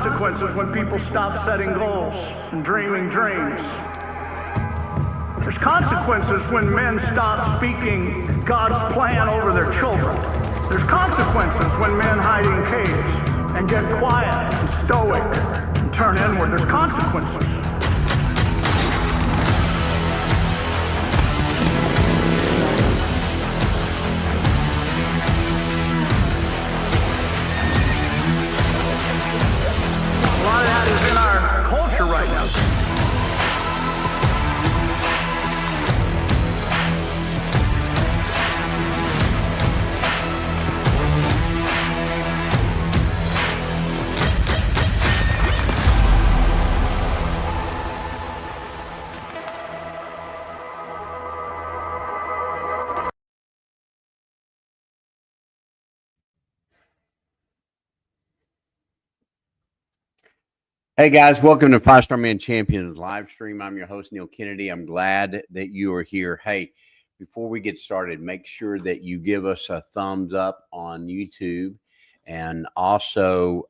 consequences when people stop setting goals and dreaming dreams. There's consequences when men stop speaking God's plan over their children. There's consequences when men hide in caves and get quiet and stoic and turn inward. There's consequences. A lot of that is in our culture right now. Hey guys, welcome to Five Star Man Champions live stream. I'm your host, Neil Kennedy. I'm glad that you are here. Hey, before we get started, make sure that you give us a thumbs up on YouTube and also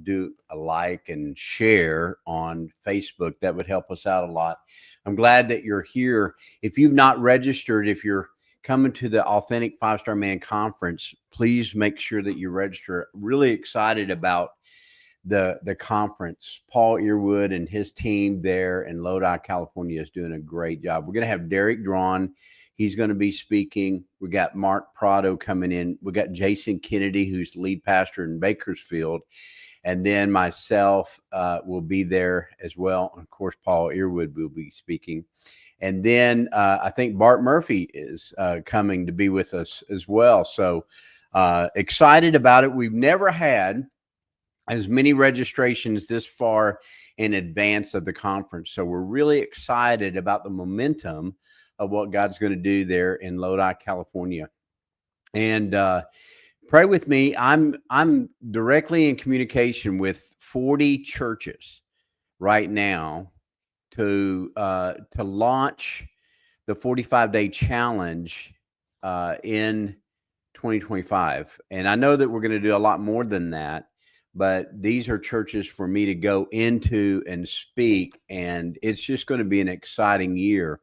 do a like and share on Facebook. That would help us out a lot. I'm glad that you're here. If you've not registered, if you're coming to the Authentic Five Star Man Conference, please make sure that you register. Really excited about the conference. Paul Earwood and his team there in Lodi, California is doing a great job. We're going to have Derek Drawn. He's going to be speaking. We got Mark Prado coming in. We got Jason Kennedy, who's the lead pastor in Bakersfield. And then myself will be there as well. Of course, Paul Earwood will be speaking. And then I think Bart Murphy is coming to be with us as well. So excited about it. We've never had as many registrations this far in advance of the conference. So we're really excited about the momentum of what God's going to do there in Lodi, California. And pray with me. I'm directly in communication with 40 churches right now to launch the 45-day challenge in 2025. And I know that we're going to do a lot more than that. But these are churches for me to go into and speak, and it's just going to be an exciting year.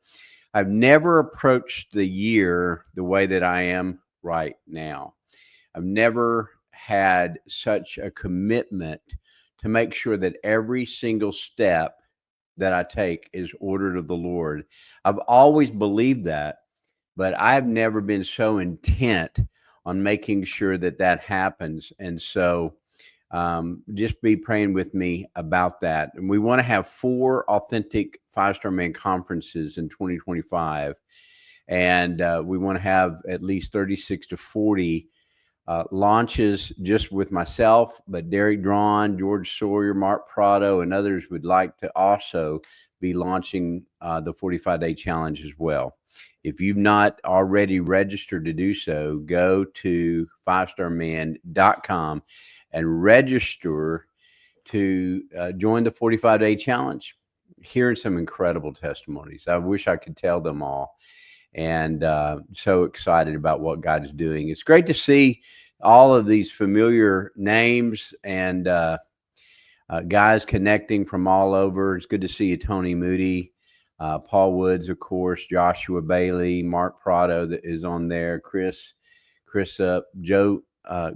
I've never approached the year the way that I am right now. I've never had such a commitment to make sure that every single step that I take is ordered of the Lord. I've always believed that, but I've never been so intent on making sure that that happens. And so just be praying with me about that. And we want to have 4 authentic Five Star Man conferences in 2025. And we want to have at least 36 to 40 launches just with myself, but Derek Drawn, George Sawyer, Mark Prado, and others would like to also be launching the 45-day challenge as well. If you've not already registered to do so, go to fivestarman.com and register to join the 45-day challenge. Hearing some incredible testimonies. I wish I could tell them all. And so excited about what God is doing. It's great to see all of these familiar names and guys connecting from all over. It's good to see you, Tony Moody, Paul Woods, of course, Joshua Bailey, Mark Prado that is on there, Chris Joe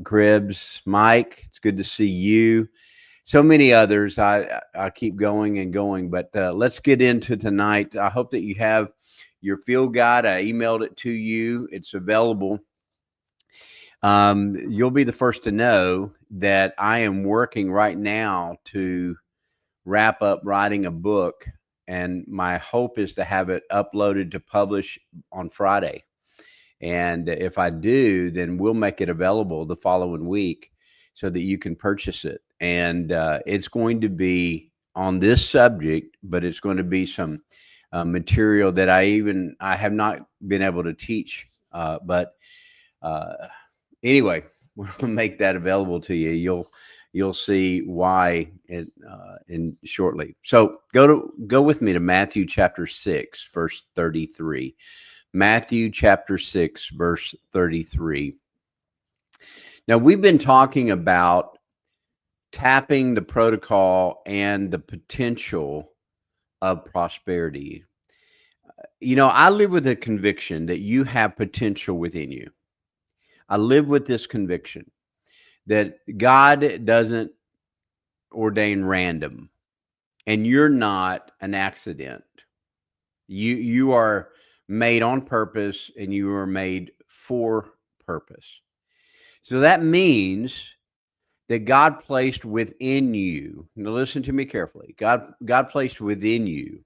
Cribbs, Mike. It's good to see you. So many others. I keep going and going, but let's get into tonight. I hope that you have your field guide. I emailed it to you. It's available. You'll be the first to know that I am working right now to wrap up writing a book, and my hope is to have it uploaded to publish on Friday. And if I do, then we'll make it available the following week so that you can purchase it. And it's going to be on this subject, but it's going to be some material that I have not been able to teach. But anyway, we'll make that available to you. You'll see why in shortly. So go with me to Matthew chapter 6, verse 33. Matthew chapter 6, verse 33. Now, we've been talking about tapping the protocol and the potential of prosperity. You know, I live with a conviction that you have potential within you. I live with this conviction that God doesn't ordain random, and you're not an accident. You are made on purpose, and you are made for purpose. So that means that God placed within you. Now listen to me carefully. God placed within you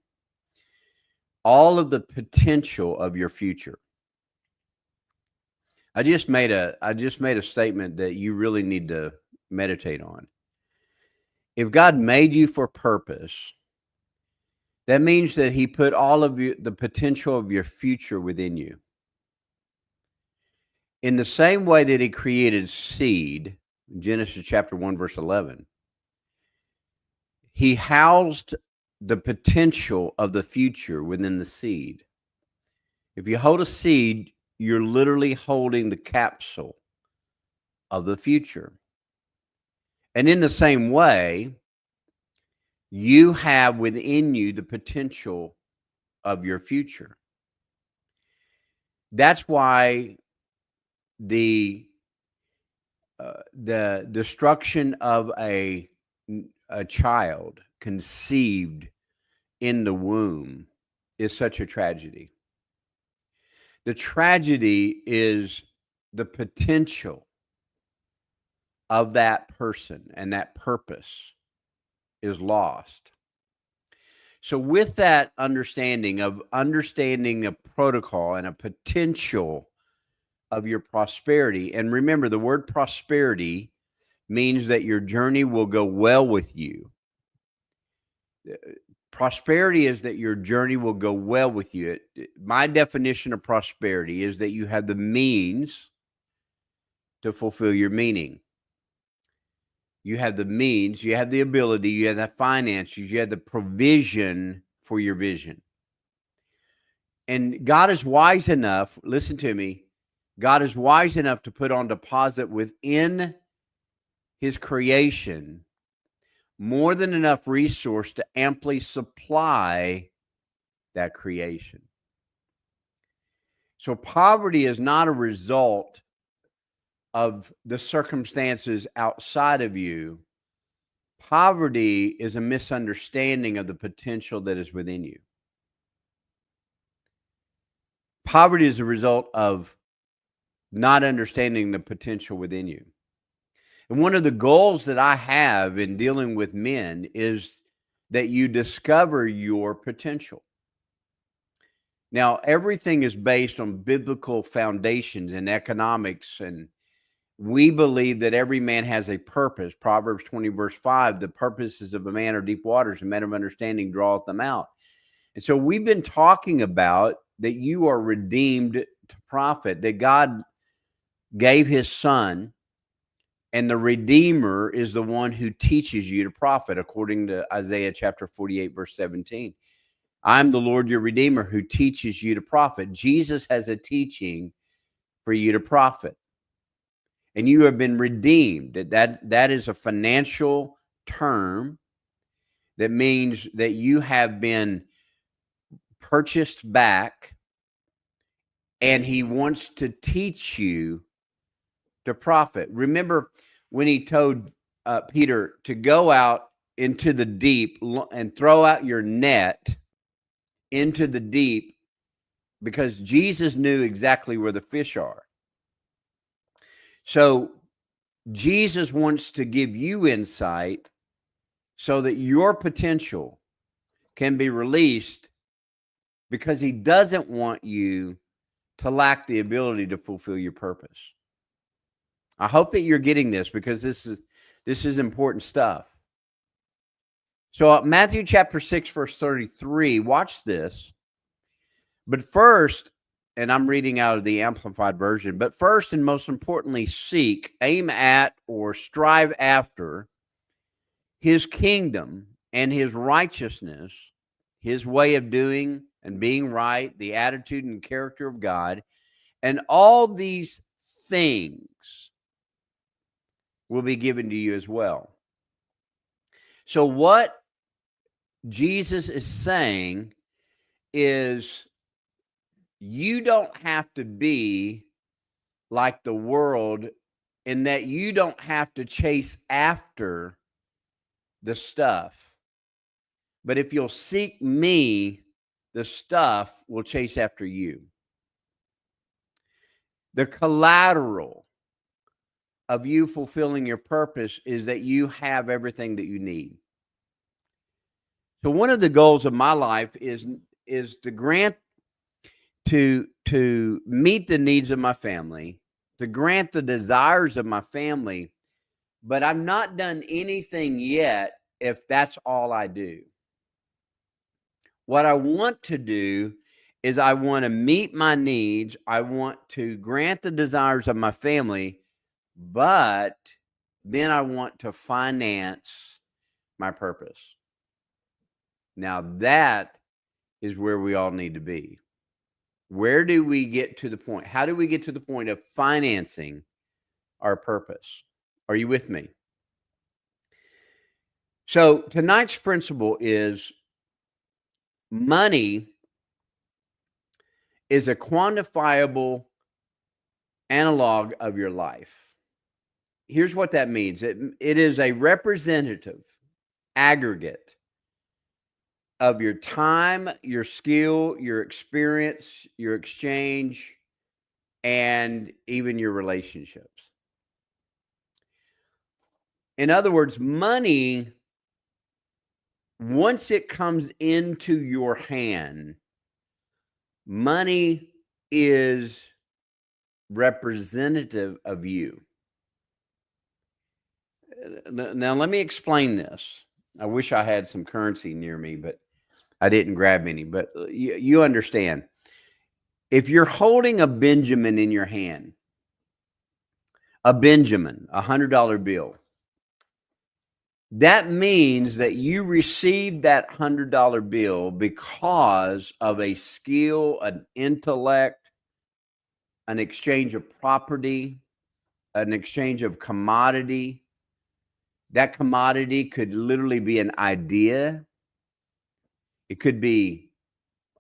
all of the potential of your future. I just made a statement that you really need to meditate on. If God made you for purpose, that means that he put all of the potential of your future within you. In the same way that he created seed, Genesis chapter 1, verse 11, he housed the potential of the future within the seed. If you hold a seed, you're literally holding the capsule of the future. And in the same way, you have within you the potential of your future. That's why the destruction of a child conceived in the womb is such a tragedy. The tragedy is the potential of that person, and that purpose is lost. So with that understanding of understanding a protocol and a potential of your prosperity, and remember, the word prosperity means that your journey will go well with you. Prosperity is that your journey will go well with you. My definition of prosperity is that you have the means to fulfill your meaning. You have the means, you have the ability, you have the finances, you have the provision for your vision. And God is wise enough, listen to me, God is wise enough to put on deposit within his creation more than enough resource to amply supply that creation. So poverty is not a result of the circumstances outside of you. Poverty is a misunderstanding of the potential that is within you. Poverty is a result of not understanding the potential within you. And one of the goals that I have in dealing with men is that you discover your potential. Now, everything is based on biblical foundations and economics, and we believe that every man has a purpose. Proverbs 20, verse 5, the purposes of a man are deep waters, and men of understanding draweth them out. And so we've been talking about that you are redeemed to profit, that God gave his son, and the Redeemer is the one who teaches you to profit, according to Isaiah chapter 48, verse 17. I'm the Lord your Redeemer who teaches you to profit. Jesus has a teaching for you to profit. And you have been redeemed. That is a financial term that means that you have been purchased back, and he wants to teach you to profit. Remember when he told Peter to go out into the deep and throw out your net into the deep, because Jesus knew exactly where the fish are. So Jesus wants to give you insight so that your potential can be released, because he doesn't want you to lack the ability to fulfill your purpose. I hope that you're getting this, because this is important stuff. So Matthew chapter 6, verse 33, watch this. But first, and I'm reading out of the Amplified Version, but first and most importantly, seek, aim at, or strive after his kingdom and his righteousness, his way of doing and being right, the attitude and character of God, and all these things will be given to you as well. So what Jesus is saying is you don't have to be like the world in that you don't have to chase after the stuff. But if you'll seek me, the stuff will chase after you. The collateral of you fulfilling your purpose is that you have everything that you need. So one of the goals of my life is to grant to meet the needs of my family, to grant the desires of my family, but I've not done anything yet if that's all I do. What I want to do is I want to meet my needs. I want to grant the desires of my family, but then I want to finance my purpose. Now that is where we all need to be. Where do we get to the point? How do we get to the point of financing our purpose? Are you with me? So tonight's principle is money is a quantifiable analog of your life. Here's what that means. It is a representative aggregate of your time, your skill, your experience, your exchange, and even your relationships. In other words, money, once it comes into your hand, money is representative of you. Now, let me explain this. I wish I had some currency near me, but I didn't grab any. But you understand. If you're holding a Benjamin in your hand, a Benjamin, $100 bill, that means that you received that $100 bill because of a skill, an intellect, an exchange of property, an exchange of commodity. That commodity could literally be an idea. It could be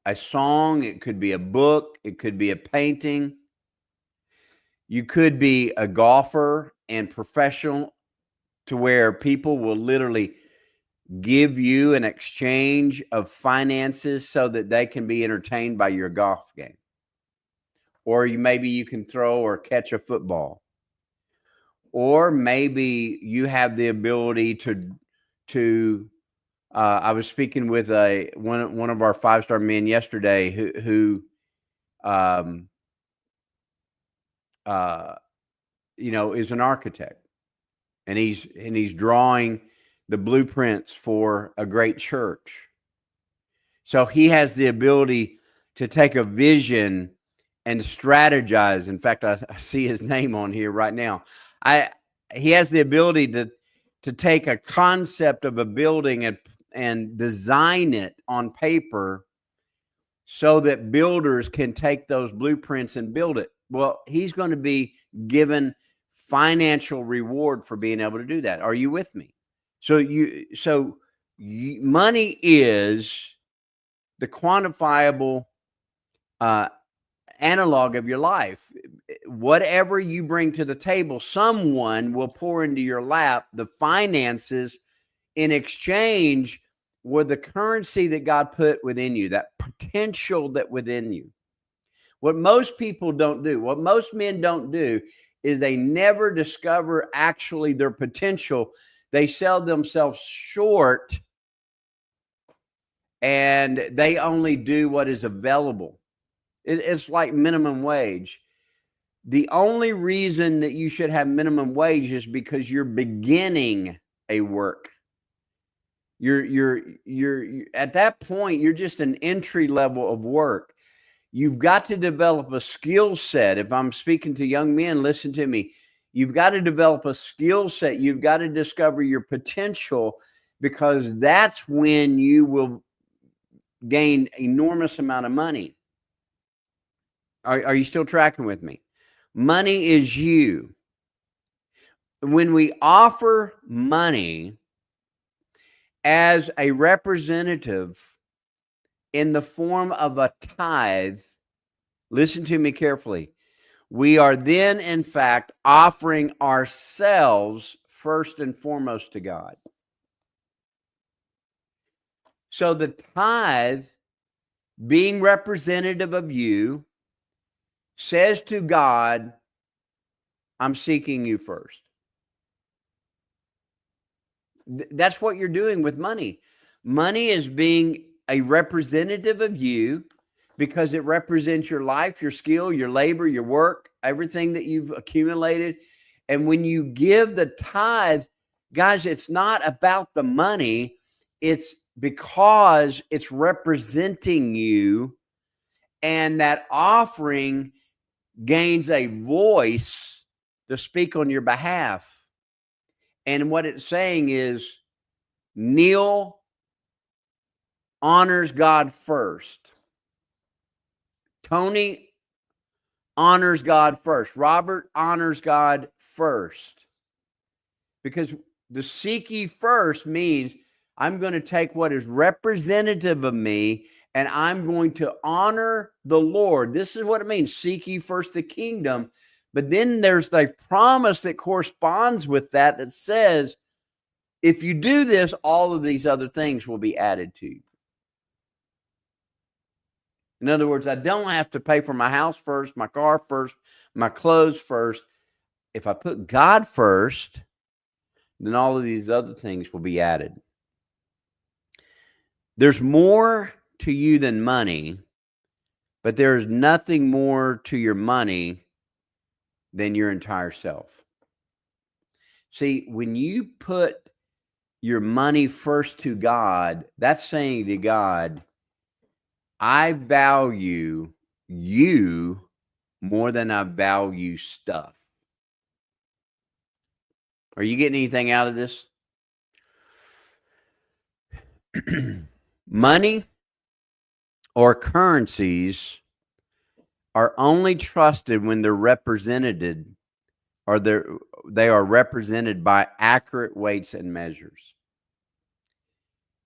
a song. It could be a book. It could be a painting. You could be a golfer and professional to where people will literally give you an exchange of finances so that they can be entertained by your golf game. Or maybe you can throw or catch a football. Or maybe you have the ability to I was speaking with one of our 5-star men yesterday who is an architect, and he's drawing the blueprints for a great church. So he has the ability to take a vision and strategize. In fact, I see his name on here right now. He has the ability to take a concept of a building and design it on paper so that builders can take those blueprints and build it. Well, he's going to be given financial reward for being able to do that. Are you with me? So money is the quantifiable analog of your life. Whatever you bring to the table, someone will pour into your lap the finances in exchange with the currency that God put within you, that potential that within you. What most people don't do, what most men don't do, is they never discover actually their potential. They sell themselves short and they only do what is available. It's like minimum wage. The only reason that you should have minimum wage is because you're beginning a work. You're at that point, you're just an entry level of work. You've got to develop a skill set. If I'm speaking to young men, listen to me. You've got to develop a skill set. You've got to discover your potential, because that's when you will gain enormous amount of money. Are you still tracking with me? Money is you. When we offer money, as a representative in the form of a tithe, listen to me carefully, we are then, in fact, offering ourselves first and foremost to God. So the tithe, being representative of you, says to God, I'm seeking you first. That's what you're doing with money. Money is being a representative of you because it represents your life, your skill, your labor, your work, everything that you've accumulated. And when you give the tithe, guys, it's not about the money. It's because it's representing you, and that offering gains a voice to speak on your behalf. And what it's saying is, Neil honors God first. Tony honors God first. Robert honors God first. Because the seek ye first means I'm going to take what is representative of me and I'm going to honor the Lord. This is what it means. Seek ye first the kingdom. But then there's the promise that corresponds with that that says, if you do this, all of these other things will be added to you. In other words, I don't have to pay for my house first, my car first, my clothes first. If I put God first, then all of these other things will be added. There's more to you than money, but there's nothing more to your money than your entire self. See, when you put your money first to God, that's saying to God, I value you more than I value stuff. Are you getting anything out of this? Money or currencies are only trusted when they're represented, or they are represented by accurate weights and measures.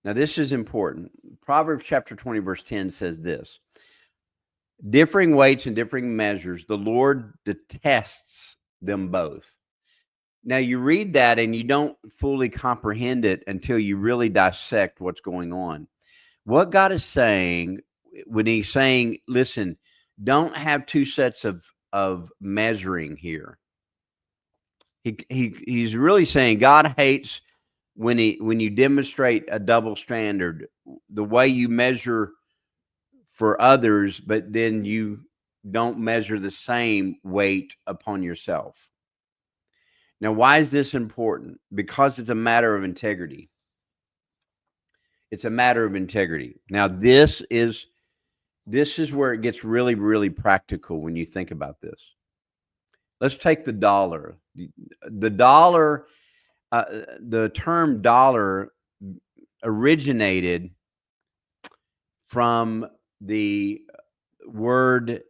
Now, this is important. Proverbs chapter 20, verse 10 says this: differing weights and differing measures, the Lord detests them both. Now, you read that and you don't fully comprehend it until you really dissect what's going on. What God is saying when he's saying, listen, don't have two sets of measuring here. He's really saying God hates when you demonstrate a double standard, the way you measure for others, but then you don't measure the same weight upon yourself. Now, why is this important? Because it's a matter of integrity. It's a matter of integrity. Now, this is where it gets really, really practical when you think about this. Let's take the dollar. The dollar, the term dollar originated from the word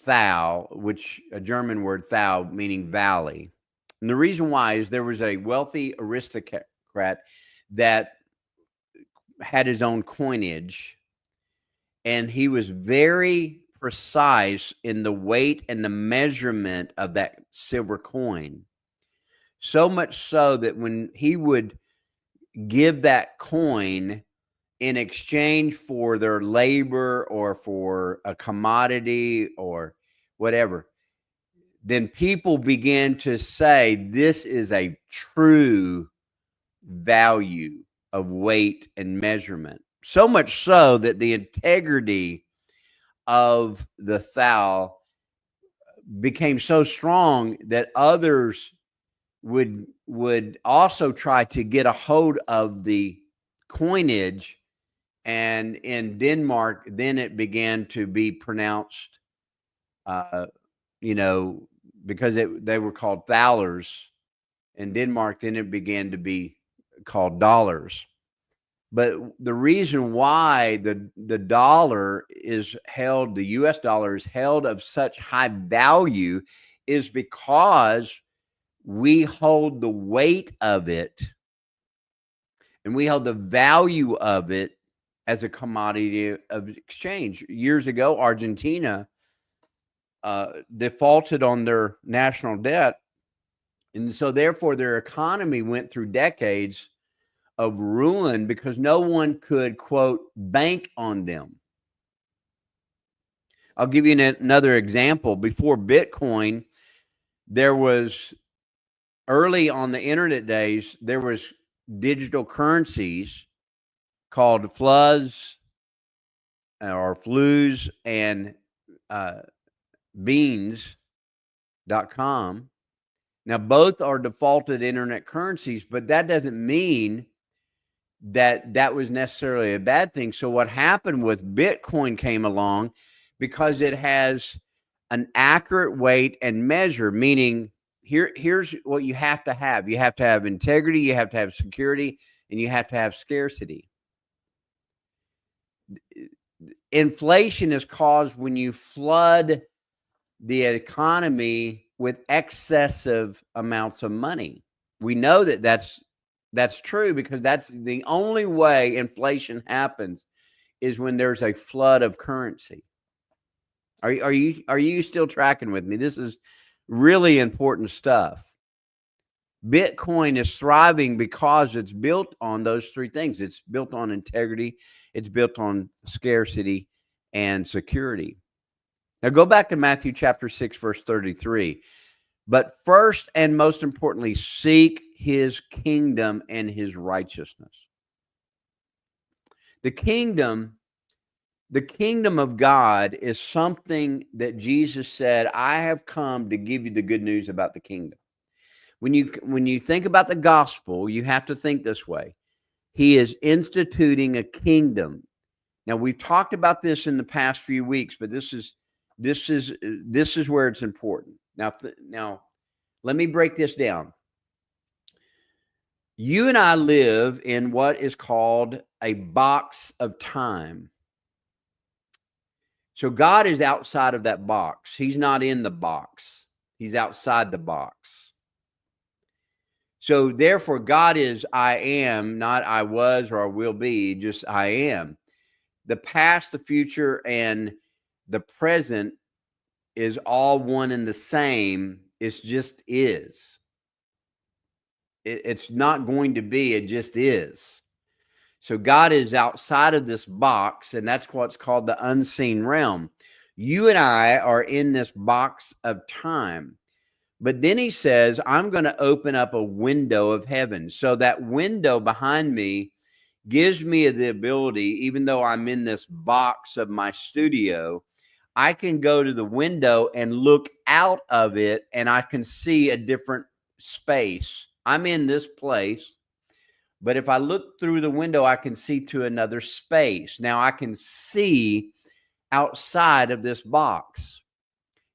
thou, which a German word thou, meaning valley. And the reason why is there was a wealthy aristocrat that had his own coinage, and he was very precise in the weight and the measurement of that silver coin. So much so that when he would give that coin in exchange for their labor or for a commodity or whatever, then people began to say this is a true value of weight and measurement. So much so that the integrity of the thou became so strong that others would also try to get a hold of the coinage. And in Denmark, then it began to be pronounced, because they were called thalers. In Denmark, then it began to be called dollars. But the reason why the dollar is held, the US dollar is held of such high value, is because we hold the weight of it and we held the value of it as a commodity of exchange. Years ago, Argentina defaulted on their national debt, and so therefore their economy went through decades of ruin because no one could, quote, bank on them. I'll give you another example. Before Bitcoin, there was, early on the internet days, there was digital currencies called floods or flues and beans.com. Now, both are defaulted internet currencies, but that doesn't mean that that was necessarily a bad thing. So what happened with Bitcoin came along because it has an accurate weight and measure, meaning here's what you have to have. You have to have integrity, you have to have security, and you have to have scarcity. Inflation is caused when you flood the economy with excessive amounts of money. We know that that's true because that's the only way inflation happens, is when there's a flood of currency. Are you still tracking with me? This is really important stuff. Bitcoin is thriving because it's built on those three things. It's built on integrity, it's built on scarcity and security. Now go back to Matthew chapter 6, verse 33. But first and most importantly, seek his kingdom and his righteousness. The kingdom of God is something that Jesus said, I have come to give you the good news about the kingdom. When you think about the gospel, you have to think this way. He is instituting a kingdom. Now, we've talked about this in the past few weeks, but this is where it's important. Now, let me break this down. You and I live in what is called a box of time. So God is outside of that box. He's not in the box. He's outside the box. So therefore, God is I am, not I was or I will be, just I am. The past, the future, and the present is all one and the same. It's just is. It's not going to be, it just is. So God is outside of this box, and that's what's called the unseen realm. You and I are in this box of time. But then he says, I'm going to open up a window of heaven. So that window behind me gives me the ability, even though I'm in this box of my studio, I can go to the window and look out of it, and I can see a different space. I'm in this place, but if I look through the window, I can see to another space. Now I can see outside of this box.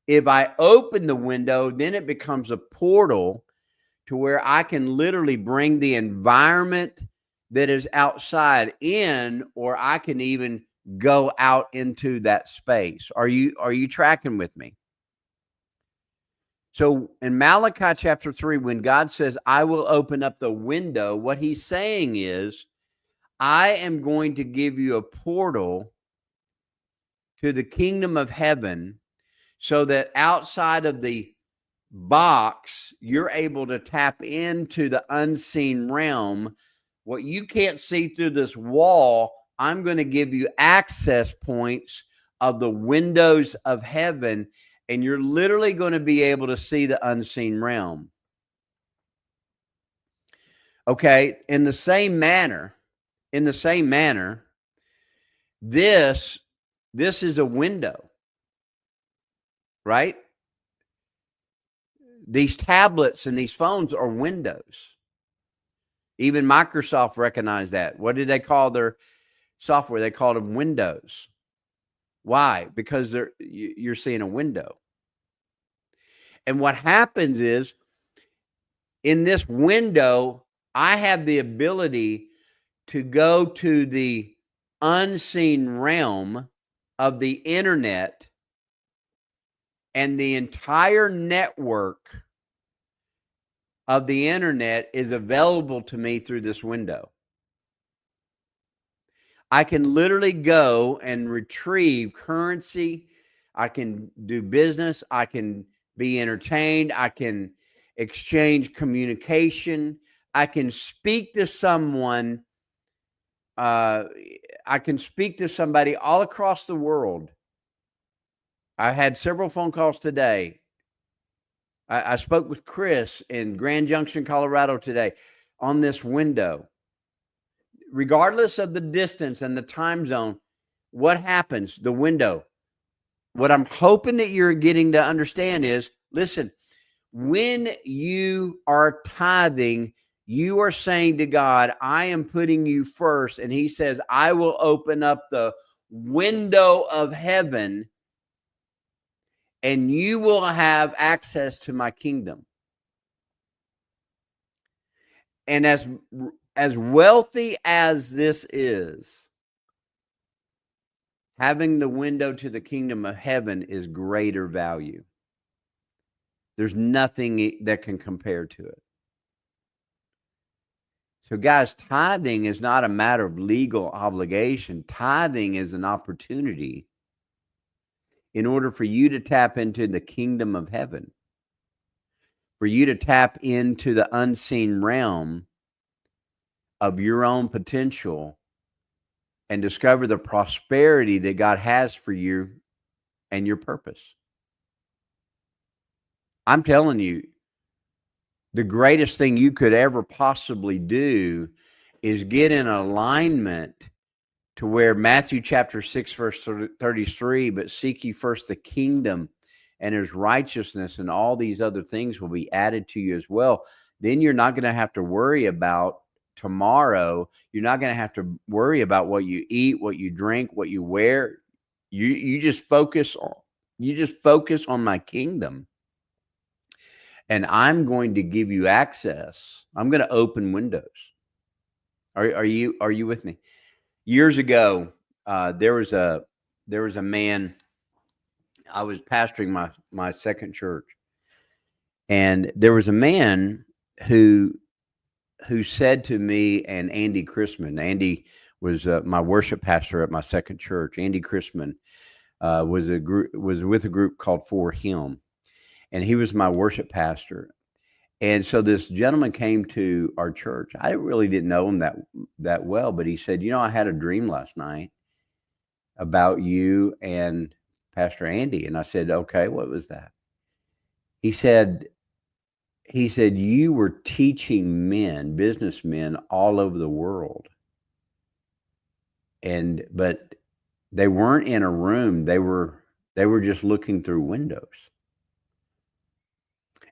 If I open the window, then it becomes a portal to where I can literally bring the environment that is outside in, or I can even go out into that space. Are you tracking with me? So in Malachi chapter 3, when God says, I will open up the window, what he's saying is, I am going to give you a portal to the kingdom of heaven, so that outside of the box, you're able to tap into the unseen realm. What you can't see through this wall, I'm going to give you access points of the windows of heaven, and you're literally going to be able to see the unseen realm. Okay, in the same manner, this is a window, right? These tablets and these phones are windows. Even Microsoft recognized that. What did they call their software? They called them Windows. Why? Because you're seeing a window. And what happens is, in this window, I have the ability to go to the unseen realm of the internet, and the entire network of the internet is available to me through this window. I can literally go and retrieve currency. I can do business. I can be entertained. I can exchange communication. I can speak to someone. I can speak to somebody all across the world. I had several phone calls today. I spoke with Chris in Grand Junction, Colorado today on this window. Regardless of the distance and the time zone, what happens? The window. What I'm hoping that you're getting to understand is, listen, when you are tithing, you are saying to God, I am putting you first. And he says, I will open up the window of heaven and you will have access to my kingdom. And as wealthy as this is, having the window to the kingdom of heaven is greater value. There's nothing that can compare to it. So, guys, tithing is not a matter of legal obligation. Tithing is an opportunity in order for you to tap into the kingdom of heaven, for you to tap into the unseen realm of your own potential and discover the prosperity that God has for you and your purpose. I'm telling you, the greatest thing you could ever possibly do is get in alignment to where Matthew chapter 6, verse 33, but seek ye first the kingdom and his righteousness, and all these other things will be added to you as well. Then you're not going to have to worry about tomorrow. You're not going to have to worry about what you eat, what you drink, what you wear. You just focus on my kingdom. And I'm going to give you access. I'm going to open windows. Are you with me? Years ago, there was a man. I was pastoring my second church, and there was a man who said to me and Andy Chrisman. Andy was my worship pastor at my second church. Andy Chrisman was with a group called For Him, and he was my worship pastor. And so this gentleman came to our church. I really didn't know him that well, but he said, I had a dream last night about you and Pastor Andy. And I said, okay, what was that? He said, you were teaching men, businessmen all over the world. But they weren't in a room. They were just looking through windows.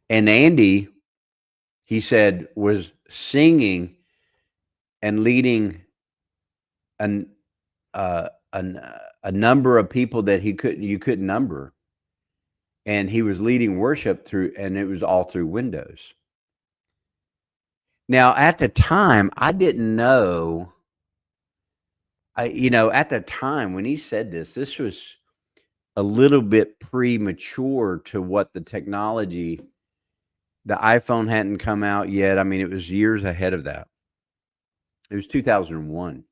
And Andy, he said, was singing and leading a number of people that you couldn't number. And he was leading worship through, and it was all through windows. Now, at the time, I didn't know, at the time when he said this was a little bit premature to what the technology, the iPhone hadn't come out yet. I mean, it was years ahead of that. It was 2001.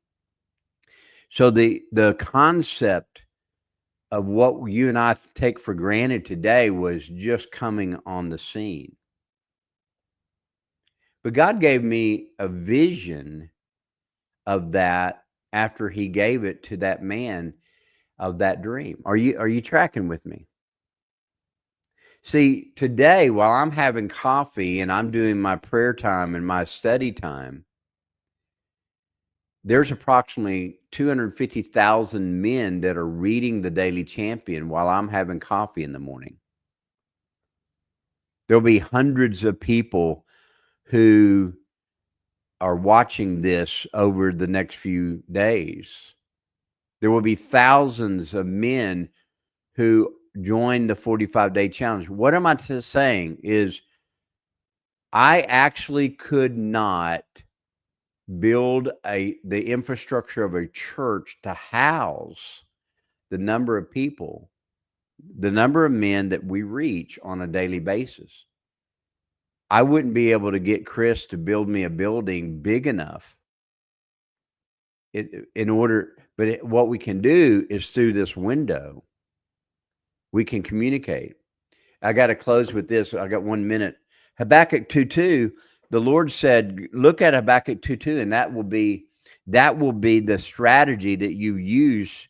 So the concept of what you and I take for granted today was just coming on the scene. But God gave me a vision of that after he gave it to that man of that dream. Are you tracking with me? See, today, while I'm having coffee and I'm doing my prayer time and my study time, there's approximately 250,000 men that are reading the Daily Champion while I'm having coffee in the morning. There'll be hundreds of people who are watching this over the next few days. There will be thousands of men who join the 45-day challenge. What am I saying is I actually could not build the infrastructure of a church to house the number of people, the number of men that we reach on a daily basis. I wouldn't be able to get Chris to build me a building big enough what we can do is through this window, we can communicate. I got to close with this. I got 1 minute. Habakkuk 2:2, the Lord said, look at Habakkuk 2:2, and that will be the strategy that you use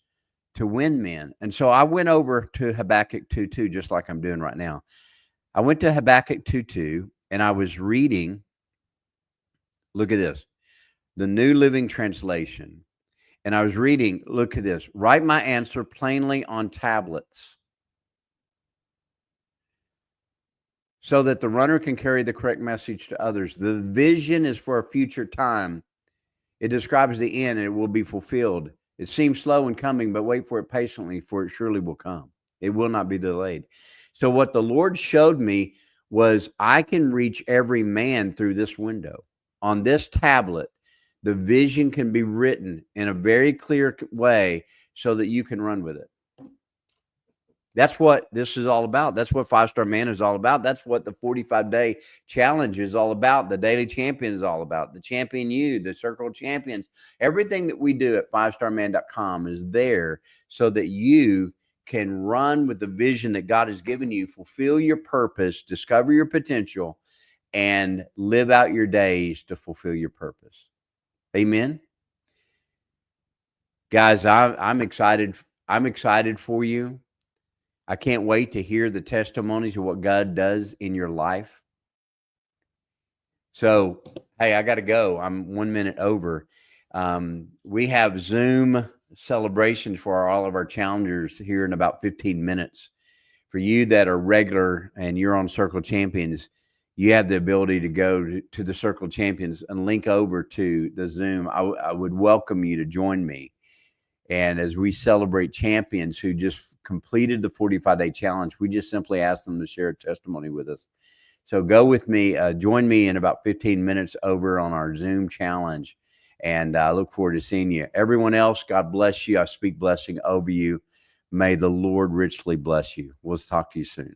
to win men. And so I went over to Habakkuk 2:2, just like I'm doing right now. I went to Habakkuk 2:2, and I was reading, look at this, the New Living Translation. And I was reading, look at this, write my answer plainly on tablets, so that the runner can carry the correct message to others. The vision is for a future time. It describes the end, and it will be fulfilled. It seems slow in coming, but wait for it patiently, for it surely will come. It will not be delayed. So what the Lord showed me was I can reach every man through this window. On this tablet, the vision can be written in a very clear way so that you can run with it. That's what this is all about. That's what 5-Star Man is all about. That's what the 45-day challenge is all about. The Daily Champion is all about. The Champion You, the Circle of Champions. Everything that we do at 5starman.com is there so that you can run with the vision that God has given you, fulfill your purpose, discover your potential, and live out your days to fulfill your purpose. Amen. Guys, I'm excited. I'm excited for you. I can't wait to hear the testimonies of what God does in your life. So, hey, I got to go. I'm 1 minute over. We have Zoom celebrations for all of our challengers here in about 15 minutes. For you that are regular and you're on Circle Champions, you have the ability to go to the Circle Champions and link over to the Zoom. I would welcome you to join me. And as we celebrate champions who just completed the 45-day challenge, we just simply ask them to share a testimony with us. So go with me, join me in about 15 minutes over on our Zoom challenge. And I look forward to seeing you. Everyone else, God bless you. I speak blessing over you. May the Lord richly bless you. We'll talk to you soon.